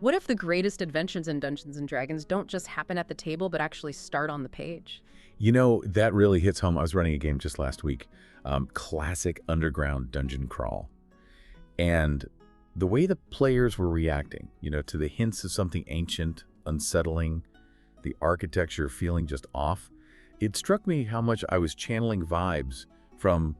What if the greatest adventures in Dungeons and Dragons don't just happen at the table, but actually start on the page? You know, that really hits home. I was running a game just last week, classic underground dungeon crawl. And the way the players were reacting, to the hints of something ancient, unsettling, the architecture feeling just off, it struck me how much I was channeling vibes from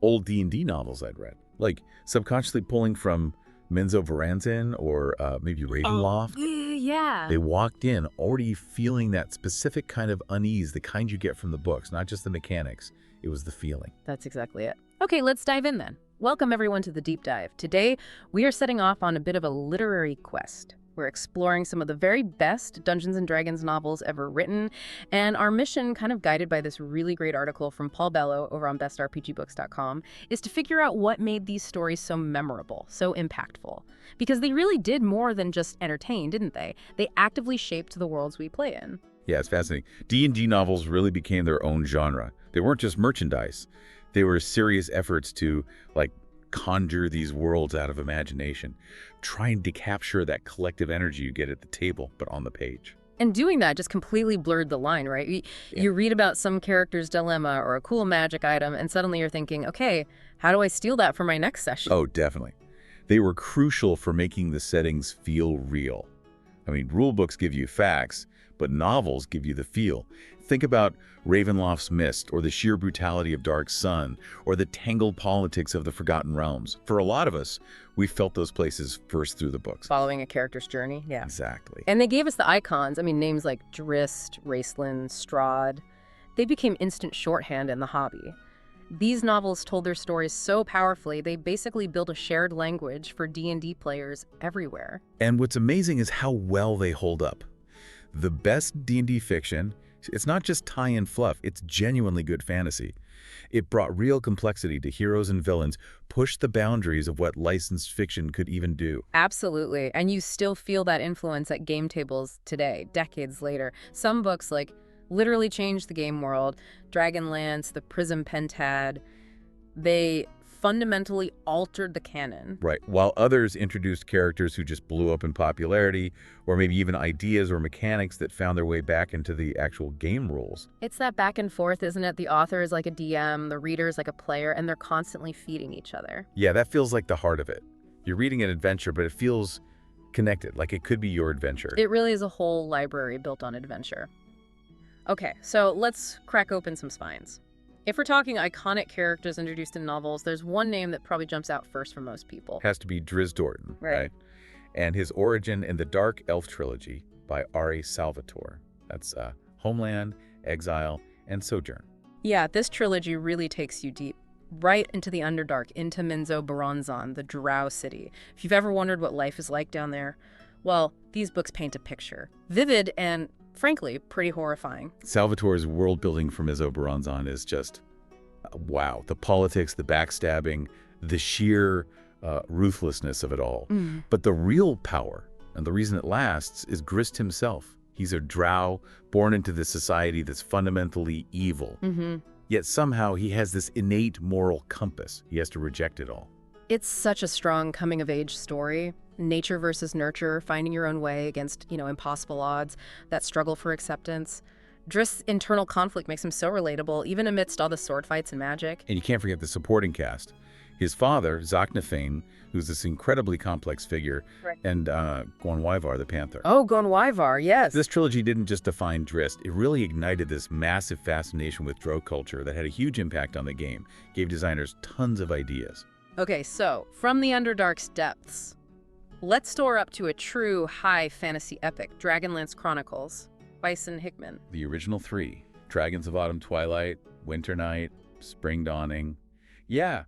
old D&D novels I'd read. Like subconsciously pulling from Menzo Varanzin or maybe Ravenloft. Yeah. They walked in already feeling that specific kind of unease, the kind you get from the books, not just the mechanics. It was the feeling. That's exactly it. Okay, let's dive in then. Welcome everyone to the Deep Dive. Today, we are setting off on a bit of a literary quest. We're exploring some of the very best Dungeons & Dragons novels ever written, and our mission, kind of guided by this really great article from Paul Bello over on bestrpgbooks.com, is to figure out what made these stories so memorable, so impactful. Because they really did more than just entertain, didn't they? They actively shaped the worlds we play in. Yeah, it's fascinating. D&D novels really became their own genre. They weren't just merchandise. They were serious efforts to, conjure these worlds out of imagination, trying to capture that collective energy you get at the table, but on the page. And doing that just completely blurred the line, right? You read about some character's dilemma or a cool magic item, and suddenly you're thinking, okay, how do I steal that for my next session? Oh, definitely. They were crucial for making the settings feel real. I mean, rule books give you facts, but novels give you the feel. Think about Ravenloft's Mist, or the sheer brutality of Dark Sun, or the tangled politics of the Forgotten Realms. For a lot of us, we felt those places first through the books. Following a character's journey, yeah. Exactly. And they gave us the icons. I mean, names like Drist, Raceland, Strahd. They became instant shorthand in the hobby. These novels told their stories so powerfully, they basically built a shared language for D&D players everywhere. And what's amazing is how well they hold up. The best D&D fiction, it's not just tie-in fluff, it's genuinely good fantasy. It brought real complexity to heroes and villains, pushed the boundaries of what licensed fiction could even do. Absolutely. And you still feel that influence at game tables today, decades later. Some books, literally changed the game world. Dragonlance, the Prism Pentad, they fundamentally altered the canon. Right, while others introduced characters who just blew up in popularity, or maybe even ideas or mechanics that found their way back into the actual game rules. It's that back and forth, isn't it? The author is like a DM, the reader is like a player, and they're constantly feeding each other. Yeah, that feels like the heart of it. You're reading an adventure, but it feels connected, like it could be your adventure. It really is a whole library built on adventure. Okay, so let's crack open some spines. If we're talking iconic characters introduced in novels, there's one name that probably jumps out first for most people. Has to be Drizzt Do'Urden, Right. And his origin in the Dark Elf trilogy by R.A. Salvatore. That's Homeland, Exile, and Sojourn. Yeah, this trilogy really takes you deep, right into the Underdark, into Menzo Varanzin, the Drow city. If you've ever wondered what life is like down there, well, these books paint a picture. Vivid and, frankly, pretty horrifying. Salvatore's world building for Menzo Varanzin is just, wow. The politics, the backstabbing, the sheer ruthlessness of it all. But the real power, and the reason it lasts, is Grist himself. He's a drow born into this society that's fundamentally evil. Yet somehow he has this innate moral compass. He has to reject it all. It's such a strong coming-of-age story. Nature versus nurture, finding your own way against, impossible odds, that struggle for acceptance. Drist's internal conflict makes him so relatable, even amidst all the sword fights and magic. And you can't forget the supporting cast. His father, Zaknafein, who's this incredibly complex figure, Right. and Gonwyvar the Panther. Oh, Gonwyvar, yes. This trilogy didn't just define Drizzt, it really ignited this massive fascination with Drow culture that had a huge impact on the game, gave designers tons of ideas. Okay, so, from the Underdark's depths, let's soar up to a true high fantasy epic, Dragonlance Chronicles, Bison Hickman. The original three, Dragons of Autumn Twilight, Winter Night, Spring Dawning. Yeah,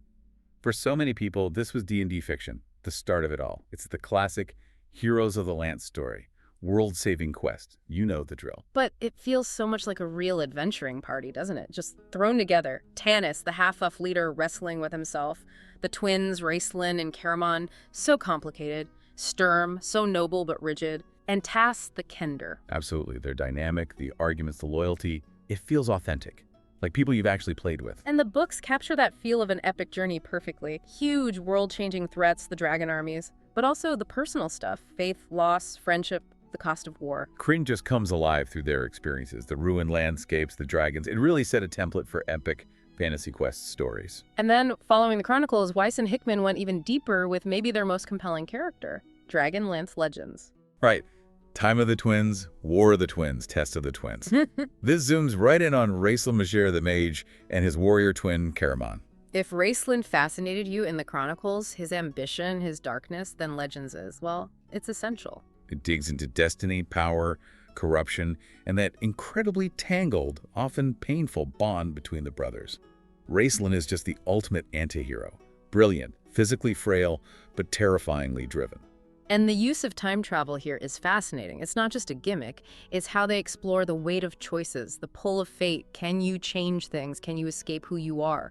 for so many people, this was D&D fiction, the start of it all. It's the classic Heroes of the Lance story, world-saving quest. You know the drill. But it feels so much like a real adventuring party, doesn't it? Just thrown together. Tanis, the half-elf leader, wrestling with himself. The twins, Raceland and Caramon, so complicated. Sturm, so noble but rigid. And Tass, the Kender. Absolutely. They're dynamic, the arguments, the loyalty. It feels authentic, like people you've actually played with. And the books capture that feel of an epic journey perfectly. Huge, world-changing threats, the dragon armies. but also the personal stuff, faith, loss, friendship, the cost of war. Kryn just comes alive through their experiences, the ruined landscapes, the dragons. It really set a template for epic fantasy quest stories. And then, following the Chronicles, Weiss and Hickman went even deeper with maybe their most compelling character, Dragonlance Legends. Right. Time of the Twins, War of the Twins, Test of the Twins. This zooms right in on Raistlin Majere the Mage and his warrior twin, Caramon. If Raistlin fascinated you in the Chronicles, his ambition, his darkness, then Legends is, well, it's essential. It digs into destiny, power, corruption, and that incredibly tangled, often painful bond between the brothers. Raistlin is just the ultimate antihero. Brilliant, physically frail, but terrifyingly driven. And the use of time travel here is fascinating. It's not just a gimmick, it's how they explore the weight of choices, the pull of fate. Can you change things? Can you escape who you are?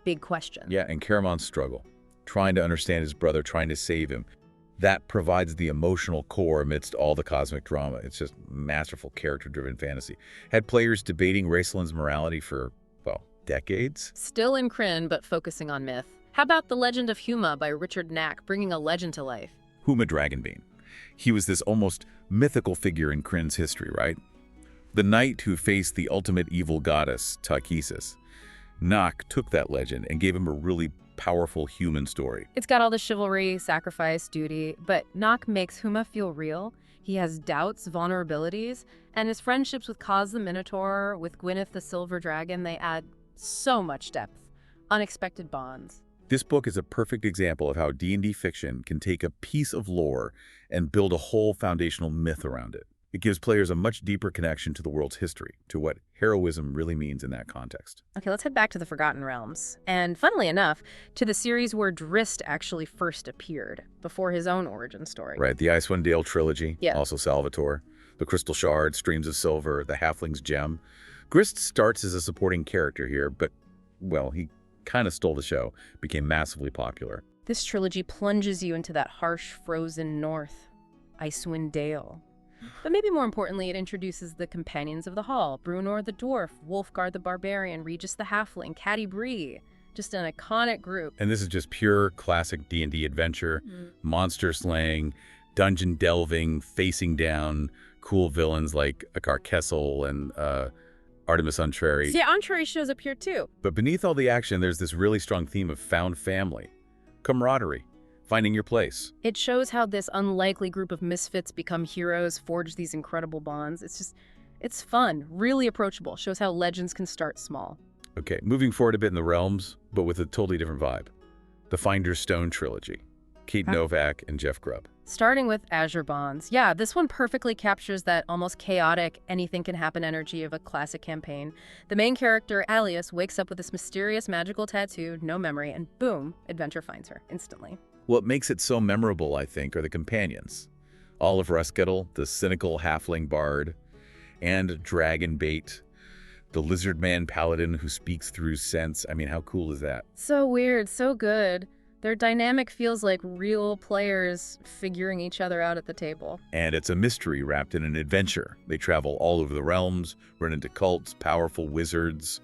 Big question. Yeah, and Caramon's struggle, trying to understand his brother, trying to save him. That provides the emotional core amidst all the cosmic drama. It's just masterful character-driven fantasy. Had players debating Raistlin's morality for, well, decades. Still in Kryn, but focusing on myth. How about The Legend of Huma by Richard Knack, bringing a legend to life? Huma Dragonbane. He was this almost mythical figure in Kryn's history, right? The knight who faced the ultimate evil goddess, Takisis. Knack took that legend and gave him a really powerful human story. It's got all the chivalry, sacrifice, duty, but Knack makes Huma feel real. He has doubts, vulnerabilities, and his friendships with Kaz the Minotaur, with Gwyneth the Silver Dragon, they add so much depth. Unexpected bonds. This book is a perfect example of how D&D fiction can take a piece of lore and build a whole foundational myth around it. It gives players a much deeper connection to the world's history, to what heroism really means in that context. Okay, let's head back to the Forgotten Realms. And funnily enough, to the series where Drizzt actually first appeared, before his own origin story. Right, the Icewind Dale trilogy, Yeah. also Salvatore, the Crystal Shard, Streams of Silver, the Halfling's Gem. Grist starts as a supporting character here, but, well, he kind of stole the show, became massively popular. This trilogy plunges you into that harsh, frozen north, Icewind Dale. But maybe more importantly, it introduces the companions of the Hall, Bruenor the Dwarf, Wolfgar the Barbarian, Regis the Halfling, Catti Bree. Just an iconic group. And this is just pure classic D&D adventure, monster slaying, dungeon delving, facing down cool villains like Akar Kessel and Artemis Entreri. Yeah, Entreri shows up here too. But beneath all the action, there's this really strong theme of found family, camaraderie, finding your place. It shows how this unlikely group of misfits become heroes, forge these incredible bonds. It's fun, really approachable. Shows how legends can start small. Okay, moving forward a bit in the realms, but with a totally different vibe. The Finder's Stone trilogy, Kate Novak and Jeff Grubb. Starting with Azure Bonds. Yeah, this one perfectly captures that almost chaotic, anything-can-happen energy of a classic campaign. The main character, Alias, wakes up with this mysterious magical tattoo, no memory, and boom, adventure finds her instantly. What makes it so memorable, I think, are the companions. Olive Ruskettle, the cynical halfling bard, and Dragonbait, the lizard man paladin who speaks through sense. I mean, how cool is that? So weird, so good. Their dynamic feels like real players figuring each other out at the table. And it's a mystery wrapped in an adventure. They travel all over the realms, run into cults, powerful wizards,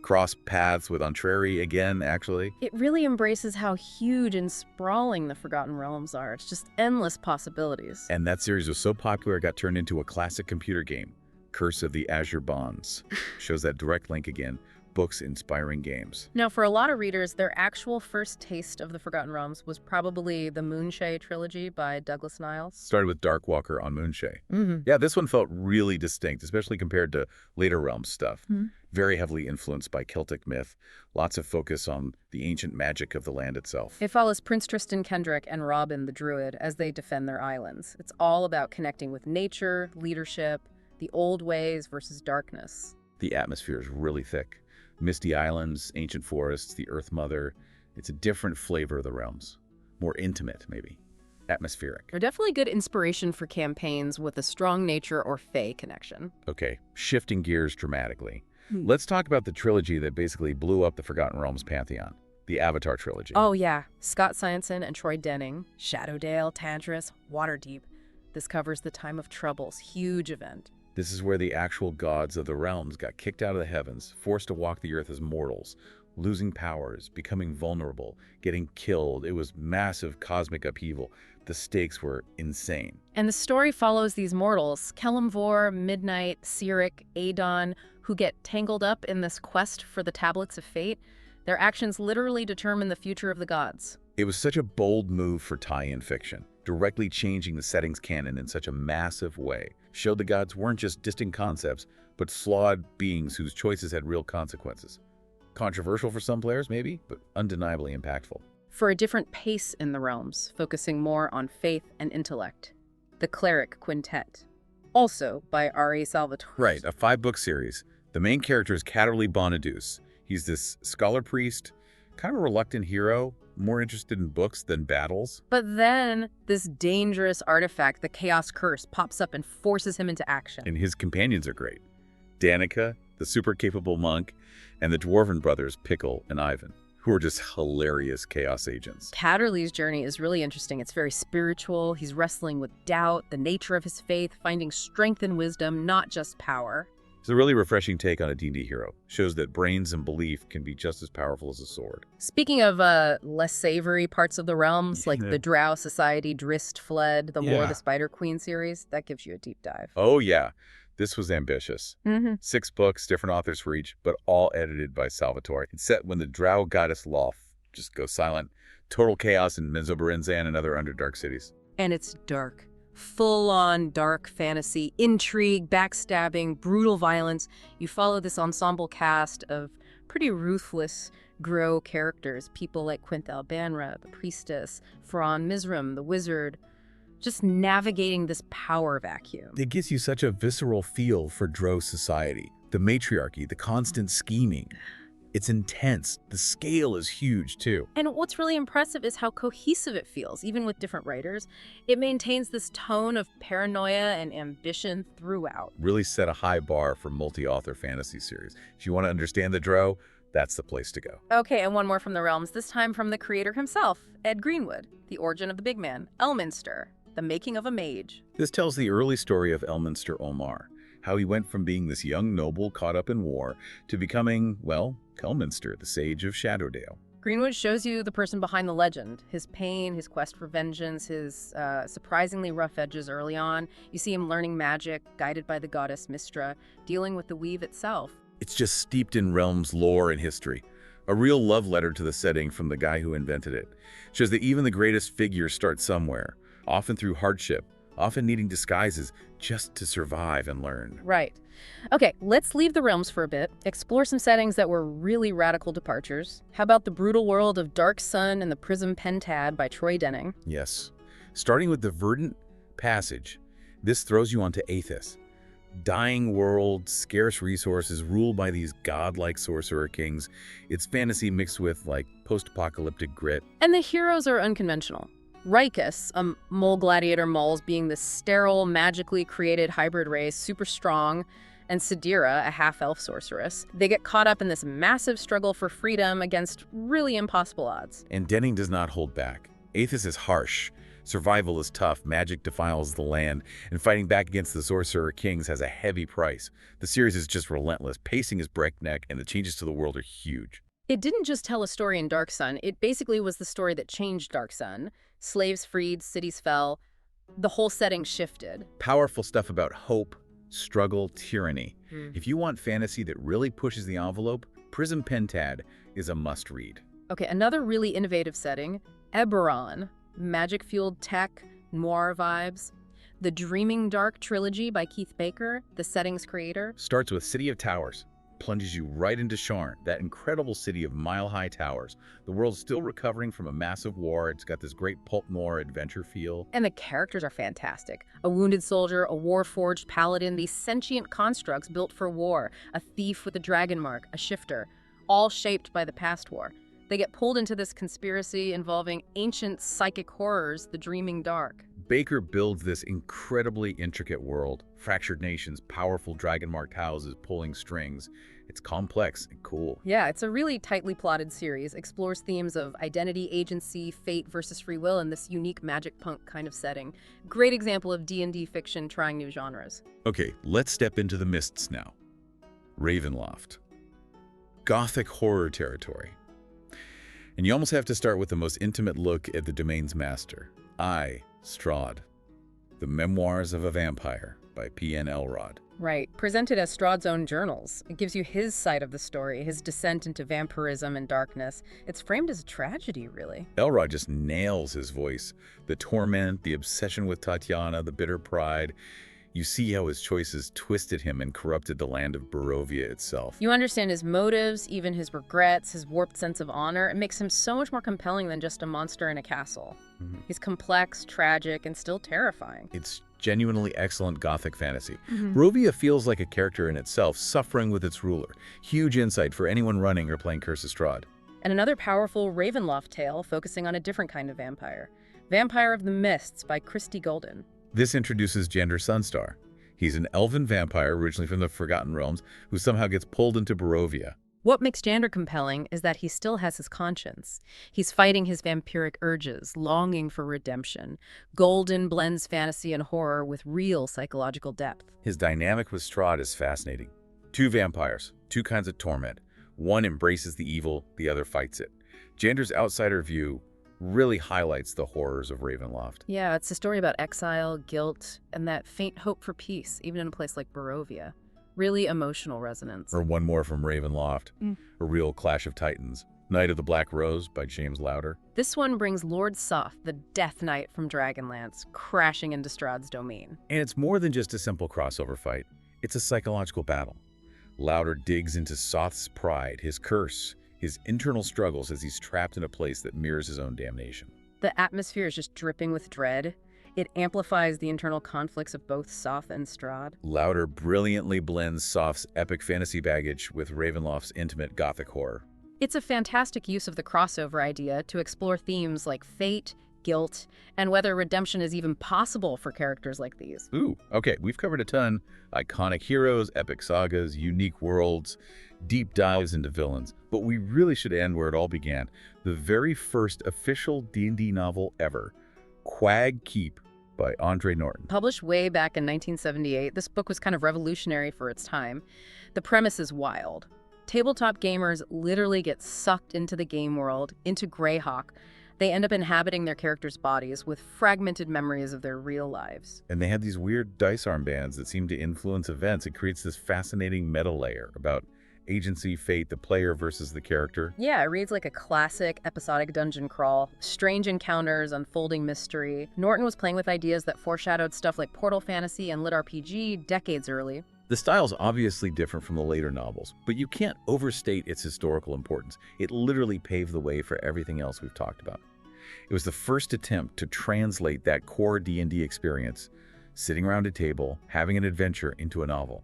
cross paths with Entreri again, actually. It really embraces how huge and sprawling the Forgotten Realms are. It's just endless possibilities. And that series was so popular it got turned into a classic computer game, Curse of the Azure Bonds. Shows that direct link again. Books inspiring games. Now, for a lot of readers, their actual first taste of the Forgotten Realms was probably the Moonshae trilogy by Douglas Niles. Started with Darkwalker on Moonshae. Yeah, this one felt really distinct, especially compared to later Realms stuff. Very heavily influenced by Celtic myth. Lots of focus on the ancient magic of the land itself. It follows Prince Tristan Kendrick and Robin the Druid as they defend their islands. It's all about connecting with nature, leadership, the old ways versus darkness. The atmosphere is really thick. Misty islands, ancient forests, the Earth Mother. It's a different flavor of the realms. More intimate, maybe. Atmospheric. They're definitely good inspiration for campaigns with a strong nature or fae connection. Okay, shifting gears dramatically. Let's talk about the trilogy that basically blew up the Forgotten Realms pantheon. The Avatar trilogy. Oh yeah, Scott Simonson and Troy Denning, Shadowdale, Tantris, Waterdeep. This covers the Time of Trouble's huge event. This is where the actual gods of the realms got kicked out of the heavens, forced to walk the earth as mortals, losing powers, becoming vulnerable, getting killed. It was massive cosmic upheaval. The stakes were insane. And the story follows these mortals, Kelemvor, Midnight, Cyric, Adon, who get tangled up in this quest for the Tablets of Fate. Their actions literally determine the future of the gods. It was such a bold move for tie-in fiction, directly changing the setting's canon in such a massive way. Showed the gods weren't just distant concepts, but flawed beings whose choices had real consequences. Controversial for some players, maybe, but undeniably impactful. For a different pace in the realms, focusing more on faith and intellect. The Cleric Quintet, also by R.A. Salvatore. Right, a 5-book series. The main character is Catterley Bonadus. He's this scholar priest, kind of a reluctant hero, more interested in books than battles. But then this dangerous artifact, the Chaos Curse, pops up and forces him into action. And his companions are great. Danica, the super capable monk, and the dwarven brothers Pickle and Ivan, who are just hilarious chaos agents. Catterley's journey is really interesting. It's very spiritual. He's wrestling with doubt, the nature of his faith, finding strength and wisdom, not just power. It's a really refreshing take on a D&D hero. Shows that brains and belief can be just as powerful as a sword. Speaking of less savory parts of the realms, like the Drow Society, Drist Fled, the War of the Spider Queen series, that gives you a deep dive. Oh yeah, this was ambitious. 6 books, different authors for each, but all edited by Salvatore. It's set when the Drow goddess Loth just goes silent. Total chaos in Menzoberranzan and other Underdark cities. And it's dark. Full-on dark fantasy, intrigue, backstabbing, brutal violence. You follow this ensemble cast of pretty ruthless Grow characters, people like Quinthal Banra, the priestess, Fron Mizram, the wizard, just navigating this power vacuum. It gives you such a visceral feel for Drow society. The matriarchy, the constant scheming. It's intense. The scale is huge, too. And what's really impressive is how cohesive it feels, even with different writers. It maintains this tone of paranoia and ambition throughout. Really set a high bar for multi-author fantasy series. If you want to understand the Drow, that's the place to go. Okay, and one more from the realms, this time from the creator himself, Ed Greenwood. The Origin of the Big Man, Elminster, The Making of a Mage. This tells the early story of Elminster Omar, how he went from being this young noble caught up in war to becoming, well, Elminster, the Sage of Shadowdale. Greenwood shows you the person behind the legend, his pain, his quest for vengeance, his surprisingly rough edges early on. You see him learning magic, guided by the goddess Mystra, dealing with the weave itself. It's just steeped in realms lore and history. A real love letter to the setting from the guy who invented it. Shows that even the greatest figures start somewhere, often through hardship, often needing disguises just to survive and learn. Right. Okay, let's leave the realms for a bit, explore some settings that were really radical departures. How about the brutal world of Dark Sun and the Prism Pentad by Troy Denning? Yes. Starting with the Verdant Passage, this throws you onto Aethys. Dying world, scarce resources, ruled by these godlike sorcerer kings. It's fantasy mixed with, like, post-apocalyptic grit. And the heroes are unconventional. Rykus, a mole gladiator moles being this sterile, magically created hybrid race, super strong, and Sidira, a half-elf sorceress. They get caught up in this massive struggle for freedom against really impossible odds. And Denning does not hold back. Aethys is harsh. Survival is tough, magic defiles the land, and fighting back against the Sorcerer Kings has a heavy price. The series is just relentless, pacing is breakneck, and the changes to the world are huge. It didn't just tell a story in Dark Sun, it basically was the story that changed Dark Sun. Slaves freed, cities fell, the whole setting shifted. Powerful stuff about hope, struggle, tyranny. If you want fantasy that really pushes the envelope, Prism Pentad is a must-read. Okay, another really innovative setting, Eberron. Magic-fueled tech, noir vibes. The Dreaming Dark trilogy by Keith Baker, the setting's creator. Starts with City of Towers, plunges you right into Sharn, that incredible city of mile-high towers. The world's still recovering from a massive war. It's got this great pulp noir adventure feel. And the characters are fantastic. A wounded soldier, a war-forged paladin, these sentient constructs built for war, a thief with a dragon mark, a shifter, all shaped by the past war. They get pulled into this conspiracy involving ancient psychic horrors, the Dreaming Dark. Baker builds this incredibly intricate world. Fractured nations, powerful dragon-marked houses pulling strings. It's complex and cool. Yeah, it's a really tightly plotted series. Explores themes of identity, agency, fate versus free will in this unique magic punk kind of setting. Great example of D&D fiction trying new genres. Okay, let's step into the mists now. Ravenloft. gothic horror territory. And you almost have to start with the most intimate look at the domain's master, I, Strahd, The Memoirs of a Vampire by P.N. Elrod. Right, presented as Strahd's own journals. It gives you his side of the story, his descent into vampirism and darkness. It's framed as a tragedy, really. Elrod just nails his voice. The torment, the obsession with Tatiana, the bitter pride. You see how his choices twisted him and corrupted the land of Barovia itself. You understand his motives, even his regrets, his warped sense of honor. It makes him so much more compelling than just a monster in a castle. He's complex, tragic, and still terrifying. It's genuinely excellent gothic fantasy. Barovia feels like a character in itself, suffering with its ruler. Huge insight for anyone running or playing Curse of Strahd. And another powerful Ravenloft tale focusing on a different kind of vampire. Vampire of the Mists by Christy Golden. This introduces Jander Sunstar. He's an elven vampire originally from the Forgotten Realms who somehow gets pulled into Barovia. What makes Jander compelling is that he still has his conscience. He's fighting his vampiric urges, longing for redemption. Golden blends fantasy and horror with real psychological depth. His dynamic with Strahd is fascinating. Two vampires, two kinds of torment. One embraces the evil, the other fights it. Jander's outsider view really highlights the horrors of Ravenloft. Yeah, it's a story about exile, guilt, and that faint hope for peace, even in a place like Barovia. Really emotional resonance. Or one more from Ravenloft, a real clash of titans. Knight of the Black Rose by James Lowder. This one brings Lord Soth, the Death Knight from Dragonlance, crashing into Strahd's domain. And it's more than just a simple crossover fight. It's a psychological battle. Lowder digs into Soth's pride, his curse, his internal struggles as he's trapped in a place that mirrors his own damnation. The atmosphere is just dripping with dread. It amplifies the internal conflicts of both Soth and Strahd. Lowder brilliantly blends Soth's epic fantasy baggage with Ravenloft's intimate gothic horror. It's a fantastic use of the crossover idea to explore themes like fate, guilt, and whether redemption is even possible for characters like these. Ooh, okay, we've covered a ton. Iconic heroes, epic sagas, unique worlds, deep dives into villains. But we really should end where it all began. The very first official D&D novel ever, Quag Keep by Andre Norton. Published way back in 1978, this book was kind of revolutionary for its time. The premise is wild. Tabletop gamers literally get sucked into the game world, into Greyhawk. They end up inhabiting their characters' bodies with fragmented memories of their real lives. And they have these weird dice armbands that seem to influence events. It creates this fascinating meta layer about agency, fate, the player versus the character. Yeah, it reads like a classic episodic dungeon crawl. Strange encounters, unfolding mystery. Norton was playing with ideas that foreshadowed stuff like Portal Fantasy and LitRPG decades early. The style's obviously different from the later novels, but you can't overstate its historical importance. It literally paved the way for everything else we've talked about. It was the first attempt to translate that core D&D experience, sitting around a table, having an adventure, into a novel.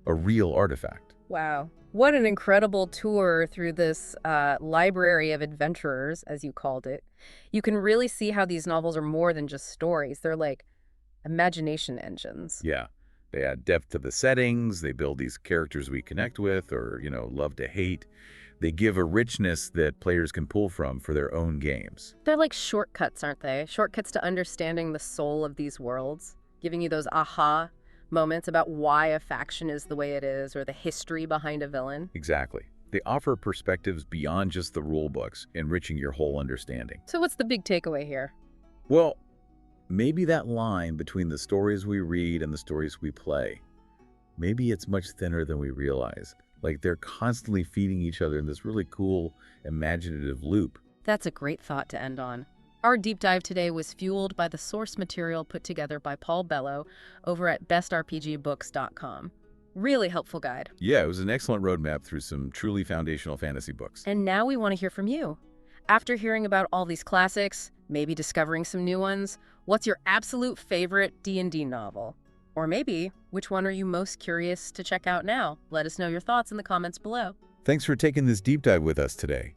A real artifact. Wow. What an incredible tour through this library of adventurers, as you called it. You can really see how these novels are more than just stories. They're like imagination engines. Yeah. They add depth to the settings. They build these characters we connect with or, love to hate. They give a richness that players can pull from for their own games. They're like shortcuts, aren't they? Shortcuts to understanding the soul of these worlds, giving you those aha moments about why a faction is the way it is or the history behind a villain. Exactly. They offer perspectives beyond just the rule books, enriching your whole understanding. So what's the big takeaway here? Well, maybe that line between the stories we read and the stories we play, maybe it's much thinner than we realize. Like they're constantly feeding each other in this really cool, imaginative loop. That's a great thought to end on. Our deep dive today was fueled by the source material put together by Paul Bello over at bestrpgbooks.com. Really helpful guide. Yeah, it was an excellent roadmap through some truly foundational fantasy books. And now we want to hear from you. After hearing about all these classics, maybe discovering some new ones, what's your absolute favorite D&D novel? Or maybe, which one are you most curious to check out now? Let us know your thoughts in the comments below. Thanks for taking this deep dive with us today.